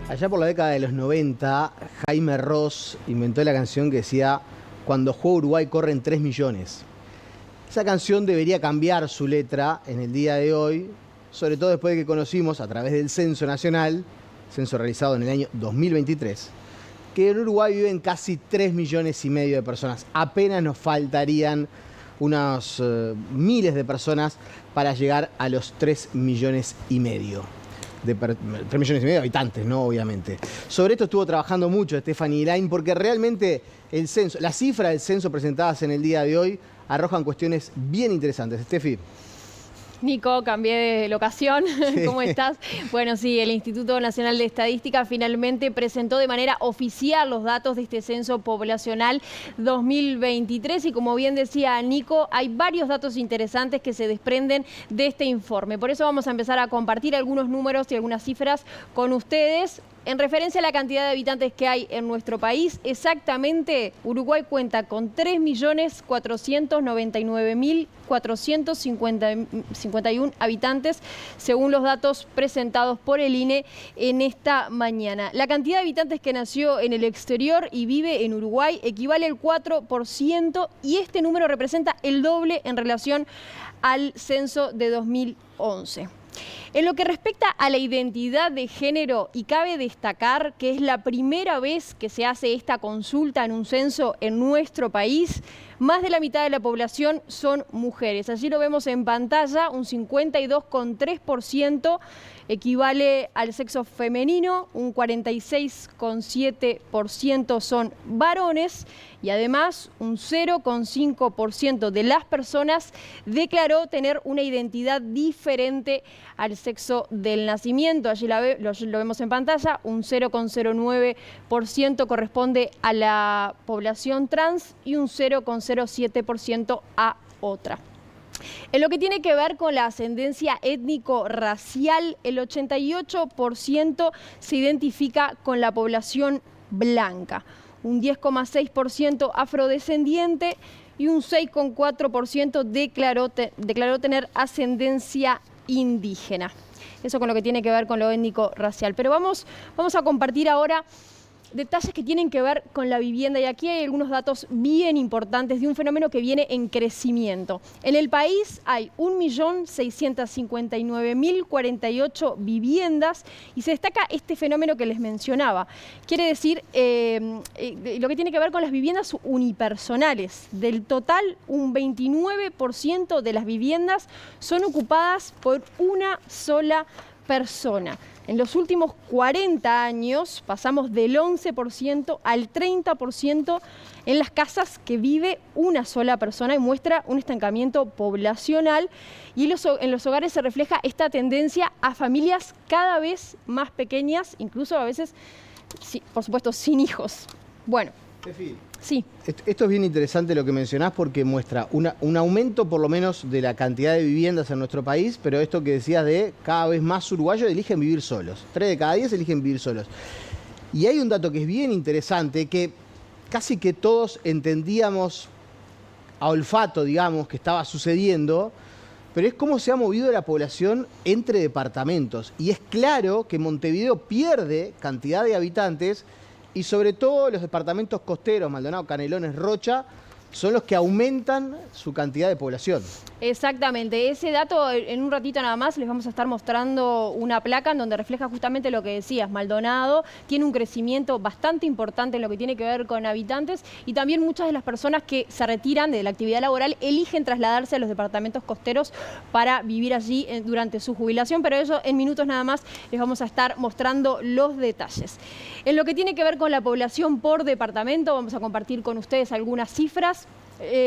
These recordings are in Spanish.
Allá por la década de los 90, Jaime Ross inventó la canción que decía: cuando juega Uruguay corren 3 millones. Esa canción debería cambiar su letra en el día de hoy, sobre todo después de que conocimos a través del censo nacional, censo realizado en el año 2023, que en Uruguay viven casi 3 millones y medio de personas. Apenas nos faltarían unos miles de personas para llegar a los 3 millones y medio. 3 millones y medio de habitantes, ¿no? Obviamente. Sobre esto estuvo trabajando mucho Stephanie Elaine, porque realmente el censo, las cifras del censo presentadas en el día de hoy arrojan cuestiones bien interesantes. Steffi. Nico, cambié de locación. Sí. ¿Cómo estás? Bueno, sí, el Instituto Nacional de Estadística finalmente presentó de manera oficial los datos de este censo poblacional 2023 y como bien decía Nico, hay varios datos interesantes que se desprenden de este informe. Por eso vamos a empezar a compartir algunos números y algunas cifras con ustedes. En referencia a la cantidad de habitantes que hay en nuestro país, exactamente Uruguay cuenta con 3.499.451 habitantes, según los datos presentados por el INE en esta mañana. La cantidad de habitantes que nació en el exterior y vive en Uruguay equivale al 4% y este número representa el doble en relación al censo de 2011. En lo que respecta a la identidad de género, y cabe destacar que es la primera vez que se hace esta consulta en un censo en nuestro país, más de la mitad de la población son mujeres. Allí lo vemos en pantalla, un 52,3% equivale al sexo femenino, un 46,7% son varones y además un 0,5% de las personas declaró tener una identidad diferente al sexo del nacimiento. Allí lo vemos en pantalla, un 0,09% corresponde a la población trans y un 0,07% a otra. En lo que tiene que ver con la ascendencia étnico-racial, el 88% se identifica con la población blanca, un 10,6% afrodescendiente y un 6,4% declaró tener ascendencia indígena. Eso con lo que tiene que ver con lo étnico-racial. Pero vamos a compartir ahora detalles que tienen que ver con la vivienda y aquí hay algunos datos bien importantes de un fenómeno que viene en crecimiento. En el país hay 1.659.048 viviendas y se destaca este fenómeno que les mencionaba. Quiere decir lo que tiene que ver con las viviendas unipersonales. Del total, un 29% de las viviendas son ocupadas por una sola persona. En los últimos 40 años pasamos del 11% al 30% en las casas que vive una sola persona y muestra un estancamiento poblacional y en los hogares se refleja esta tendencia a familias cada vez más pequeñas, incluso a veces, sí, por supuesto, sin hijos. Bueno. Steffi, sí. Esto es bien interesante lo que mencionás porque muestra un aumento por lo menos de la cantidad de viviendas en nuestro país, pero esto que decías de cada vez más uruguayos eligen vivir solos. 3 de cada 10 eligen vivir solos. Y hay un dato que es bien interesante, que casi que todos entendíamos a olfato, digamos, que estaba sucediendo, pero es cómo se ha movido la población entre departamentos. Y es claro que Montevideo pierde cantidad de habitantes y sobre todo los departamentos costeros, Maldonado, Canelones, Rocha, son los que aumentan su cantidad de población. Exactamente, ese dato en un ratito nada más les vamos a estar mostrando una placa en donde refleja justamente lo que decías. Maldonado tiene un crecimiento bastante importante en lo que tiene que ver con habitantes y también muchas de las personas que se retiran de la actividad laboral eligen trasladarse a los departamentos costeros para vivir allí durante su jubilación, pero eso en minutos nada más les vamos a estar mostrando los detalles. En lo que tiene que ver con la población por departamento, vamos a compartir con ustedes algunas cifras.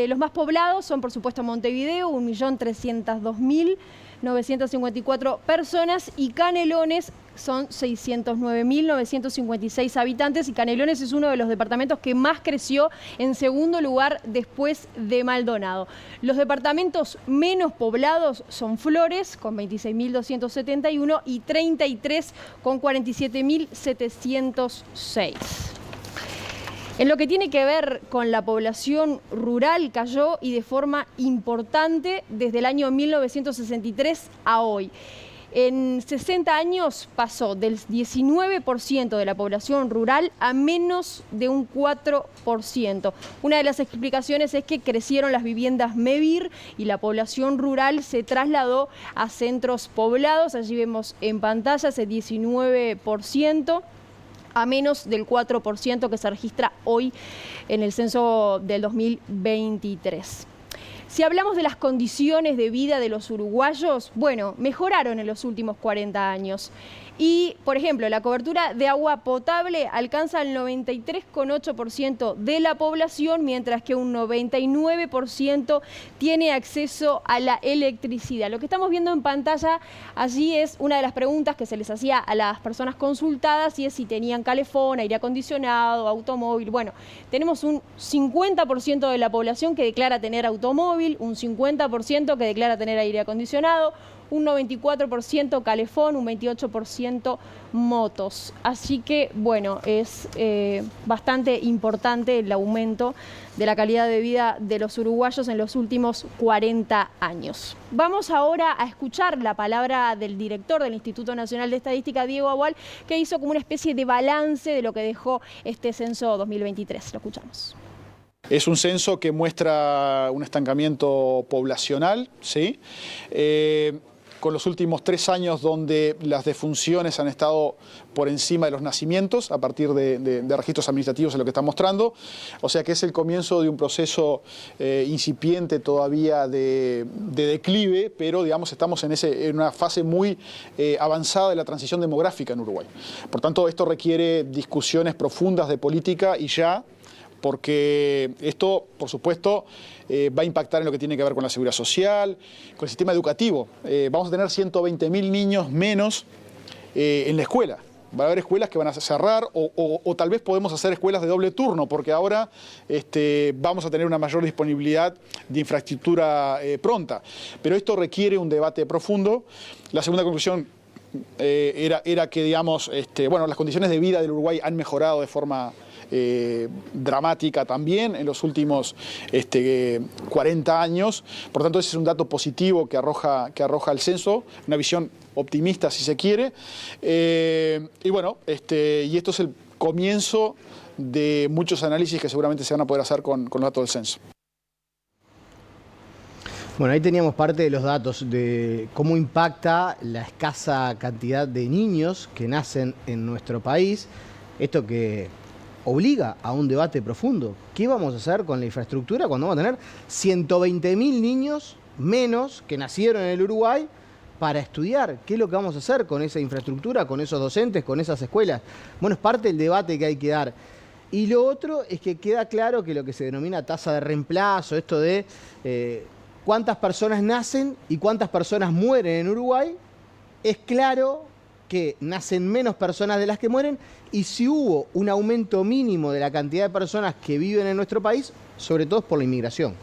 Los más poblados son, por supuesto, Montevideo, 1.302.954 personas y Canelones son 609.956 habitantes y Canelones es uno de los departamentos que más creció en segundo lugar después de Maldonado. Los departamentos menos poblados son Flores con 26.271 y 33 con 47.706. En lo que tiene que ver con la población rural, cayó y de forma importante desde el año 1963 a hoy. En 60 años pasó del 19% de la población rural a menos de un 4%. Una de las explicaciones es que crecieron las viviendas MEVIR y la población rural se trasladó a centros poblados. Allí vemos en pantalla ese 19%. A menos del 4% que se registra hoy en el censo del 2023. Si hablamos de las condiciones de vida de los uruguayos, bueno, mejoraron en los últimos 40 años. Y, por ejemplo, la cobertura de agua potable alcanza el 93,8% de la población, mientras que un 99% tiene acceso a la electricidad. Lo que estamos viendo en pantalla allí es una de las preguntas que se les hacía a las personas consultadas, y es si tenían calefón, aire acondicionado, automóvil. Bueno, tenemos un 50% de la población que declara tener automóvil, un 50% que declara tener aire acondicionado, un 94% calefón, un 28% motos. Así que, bueno, es bastante importante el aumento de la calidad de vida de los uruguayos en los últimos 40 años. Vamos ahora a escuchar la palabra del director del Instituto Nacional de Estadística, Diego Abual, que hizo como una especie de balance de lo que dejó este censo 2023. Lo escuchamos. Es un censo que muestra un estancamiento poblacional, ¿sí? Con los últimos 3 años donde las defunciones han estado por encima de los nacimientos a partir de registros administrativos, en lo que está mostrando. O sea que es el comienzo de un proceso incipiente todavía de declive, pero digamos estamos en una fase muy avanzada de la transición demográfica en Uruguay. Por tanto, esto requiere discusiones profundas de política y ya, porque esto, por supuesto, va a impactar en lo que tiene que ver con la seguridad social, con el sistema educativo. Vamos a tener 120.000 niños menos en la escuela. Va a haber escuelas que van a cerrar o tal vez podemos hacer escuelas de doble turno, porque ahora vamos a tener una mayor disponibilidad de infraestructura pronta. Pero esto requiere un debate profundo. La segunda conclusión era que, digamos, bueno, las condiciones de vida del Uruguay han mejorado de forma dramática también en los últimos 40 años. Por tanto, ese es un dato positivo que arroja el censo, una visión optimista si se quiere. Y bueno, y esto es el comienzo de muchos análisis que seguramente se van a poder hacer con los datos del censo. Bueno, ahí teníamos parte de los datos de cómo impacta la escasa cantidad de niños que nacen en nuestro país. Esto que obliga a un debate profundo. ¿Qué vamos a hacer con la infraestructura cuando vamos a tener 120.000 niños menos que nacieron en el Uruguay para estudiar? ¿Qué es lo que vamos a hacer con esa infraestructura, con esos docentes, con esas escuelas? Bueno, es parte del debate que hay que dar. Y lo otro es que queda claro que lo que se denomina tasa de reemplazo, esto de cuántas personas nacen y cuántas personas mueren en Uruguay, es claro que nacen menos personas de las que mueren, y si hubo un aumento mínimo de la cantidad de personas que viven en nuestro país, sobre todo es por la inmigración.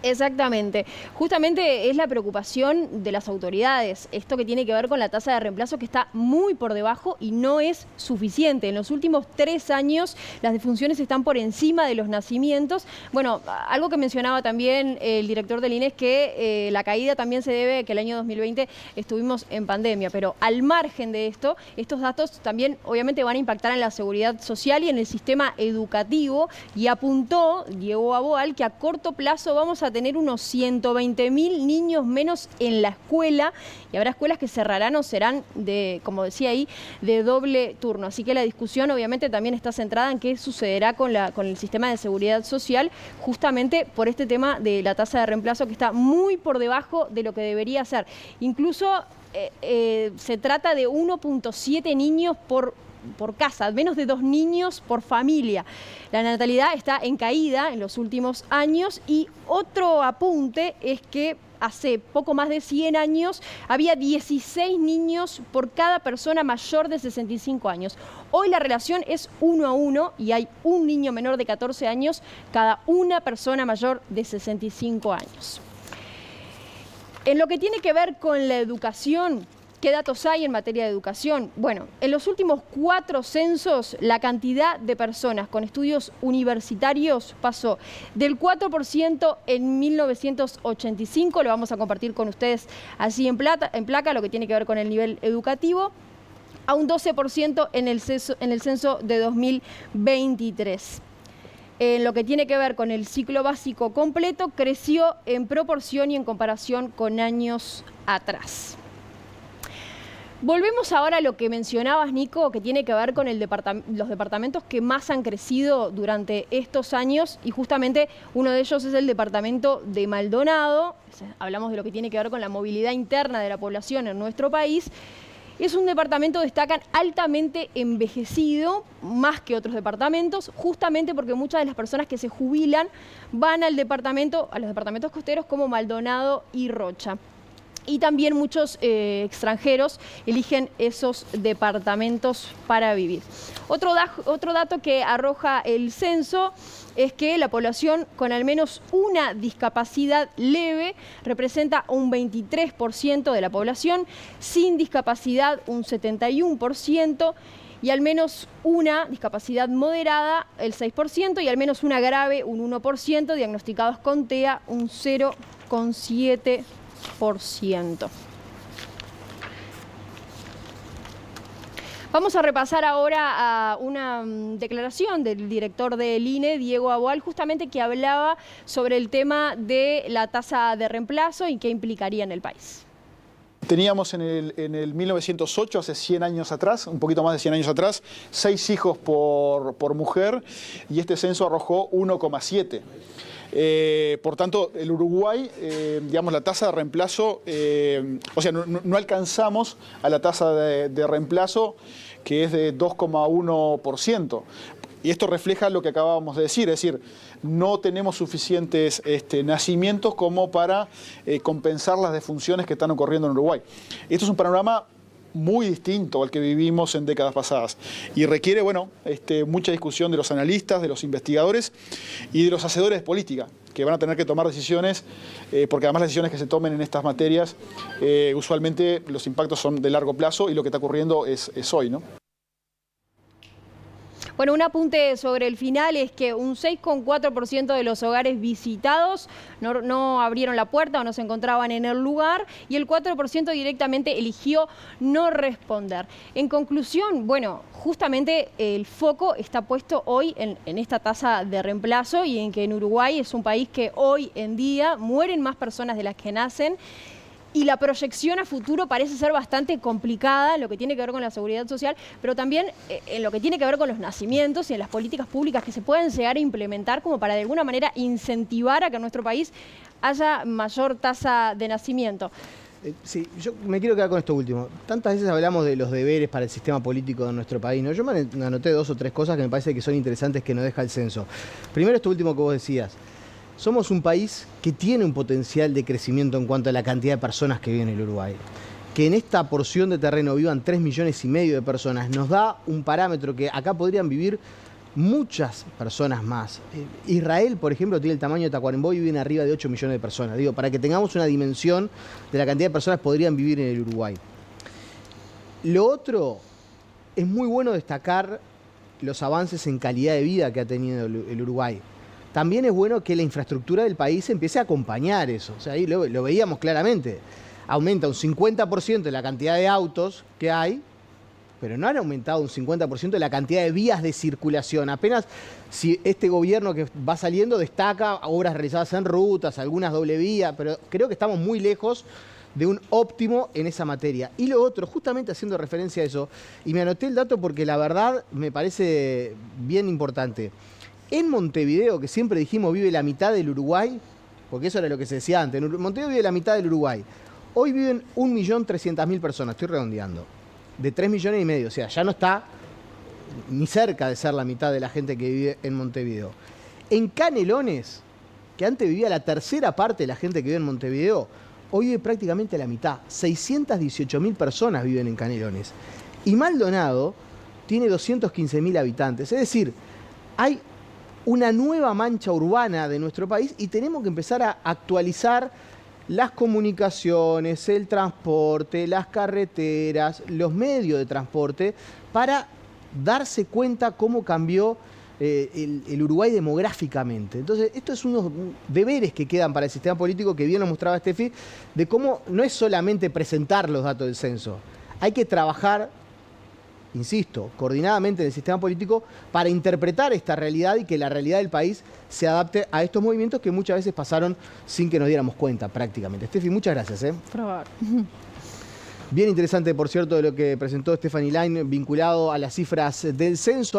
Exactamente. Justamente es la preocupación de las autoridades, esto que tiene que ver con la tasa de reemplazo, que está muy por debajo y no es suficiente. En los últimos 3 años las defunciones están por encima de los nacimientos. Bueno, algo que mencionaba también el director del INE es que la caída también se debe a que el año 2020 estuvimos en pandemia, pero al margen de esto, estos datos también obviamente van a impactar en la seguridad social y en el sistema educativo, y apuntó Diego Abual que a corto plazo vamos a tener unos 120.000 niños menos en la escuela, y habrá escuelas que cerrarán o serán, como decía ahí, de doble turno. Así que la discusión obviamente también está centrada en qué sucederá con el sistema de seguridad social, justamente por este tema de la tasa de reemplazo, que está muy por debajo de lo que debería ser. Incluso se trata de 1,7 niños por casa, menos de 2 niños por familia. La natalidad está en caída en los últimos años, y otro apunte es que hace poco más de 100 años había 16 niños por cada persona mayor de 65 años. Hoy la relación es 1 a 1 y hay un niño menor de 14 años cada una persona mayor de 65 años. En lo que tiene que ver con la educación, ¿Qué datos hay en materia de educación? Bueno, en los últimos 4 censos, la cantidad de personas con estudios universitarios pasó del 4% en 1985, lo vamos a compartir con ustedes así en placa, lo que tiene que ver con el nivel educativo, a un 12% en el censo de 2023. En lo que tiene que ver con el ciclo básico completo, creció en proporción y en comparación con años atrás. Volvemos ahora a lo que mencionabas, Nico, que tiene que ver con los departamentos que más han crecido durante estos años, y justamente uno de ellos es el departamento de Maldonado. Hablamos de lo que tiene que ver con la movilidad interna de la población en nuestro país. Es un departamento, destacan, altamente envejecido, más que otros departamentos, justamente porque muchas de las personas que se jubilan van a los departamentos costeros como Maldonado y Rocha. Y también muchos extranjeros eligen esos departamentos para vivir. Otro dato que arroja el censo es que la población con al menos una discapacidad leve representa un 23% de la población, sin discapacidad un 71%, y al menos una discapacidad moderada el 6%, y al menos una grave un 1%, diagnosticados con TEA un 0,7%. Vamos a repasar ahora a una declaración del director del INE, Diego Aboal, justamente que hablaba sobre el tema de la tasa de reemplazo y qué implicaría en el país. Teníamos en el 1908, hace 100 años atrás, un poquito más de 100 años atrás, 6 hijos por mujer, y este censo arrojó 1,7. Por tanto, el Uruguay, digamos, la tasa de reemplazo, o sea, no alcanzamos a la tasa de reemplazo, que es de 2,1%. Y esto refleja lo que acabábamos de decir, es decir, no tenemos suficientes nacimientos como para compensar las defunciones que están ocurriendo en Uruguay. Esto es un panorama muy distinto al que vivimos en décadas pasadas y requiere, bueno, mucha discusión de los analistas, de los investigadores y de los hacedores de política, que van a tener que tomar decisiones, porque además las decisiones que se tomen en estas materias, usualmente los impactos son de largo plazo y lo que está ocurriendo es hoy, ¿no? Bueno, un apunte sobre el final es que un 6,4% de los hogares visitados no abrieron la puerta o no se encontraban en el lugar, y el 4% directamente eligió no responder. En conclusión, bueno, justamente el foco está puesto hoy en esta tasa de reemplazo y en que en Uruguay es un país que hoy en día mueren más personas de las que nacen. Y la proyección a futuro parece ser bastante complicada en lo que tiene que ver con la seguridad social, pero también en lo que tiene que ver con los nacimientos y en las políticas públicas que se pueden llegar a implementar como para de alguna manera incentivar a que en nuestro país haya mayor tasa de nacimiento. Sí, yo me quiero quedar con esto último. Tantas veces hablamos de los deberes para el sistema político de nuestro país, ¿no? Yo me anoté 2 o 3 cosas que me parece que son interesantes que nos deja el censo. Primero, esto último que vos decías. Somos un país que tiene un potencial de crecimiento en cuanto a la cantidad de personas que viven en el Uruguay. Que en esta porción de terreno vivan 3,5 millones de personas nos da un parámetro que acá podrían vivir muchas personas más. Israel, por ejemplo, tiene el tamaño de Tacuarembó y viven arriba de 8 millones de personas. Digo, para que tengamos una dimensión de la cantidad de personas que podrían vivir en el Uruguay. Lo otro, es muy bueno destacar los avances en calidad de vida que ha tenido el Uruguay. También es bueno que la infraestructura del país empiece a acompañar eso. O sea, ahí lo veíamos claramente. Aumenta un 50% la cantidad de autos que hay, pero no han aumentado un 50% la cantidad de vías de circulación. Apenas si este gobierno que va saliendo destaca obras realizadas en rutas, algunas doble vía, pero creo que estamos muy lejos de un óptimo en esa materia. Y lo otro, justamente haciendo referencia a eso, y me anoté el dato porque la verdad me parece bien importante. En Montevideo, que siempre dijimos vive la mitad del Uruguay, porque eso era lo que se decía antes, en Montevideo vive la mitad del Uruguay. Hoy viven 1.300.000 personas, estoy redondeando, de 3,5 millones, o sea, ya no está ni cerca de ser la mitad de la gente que vive en Montevideo. En Canelones, que antes vivía la tercera parte de la gente que vive en Montevideo, hoy vive prácticamente la mitad, 618.000 personas viven en Canelones. Y Maldonado tiene 215.000 habitantes, es decir, hay una nueva mancha urbana de nuestro país y tenemos que empezar a actualizar las comunicaciones, el transporte, las carreteras, los medios de transporte, para darse cuenta cómo cambió el Uruguay demográficamente. Entonces, estos son unos deberes que quedan para el sistema político, que bien lo mostraba Steffi, de cómo no es solamente presentar los datos del censo, hay que trabajar, insisto, coordinadamente en el sistema político para interpretar esta realidad y que la realidad del país se adapte a estos movimientos que muchas veces pasaron sin que nos diéramos cuenta prácticamente. Steffi, muchas gracias. Probar. Bien interesante, por cierto, de lo que presentó Stephanie Line vinculado a las cifras del censo.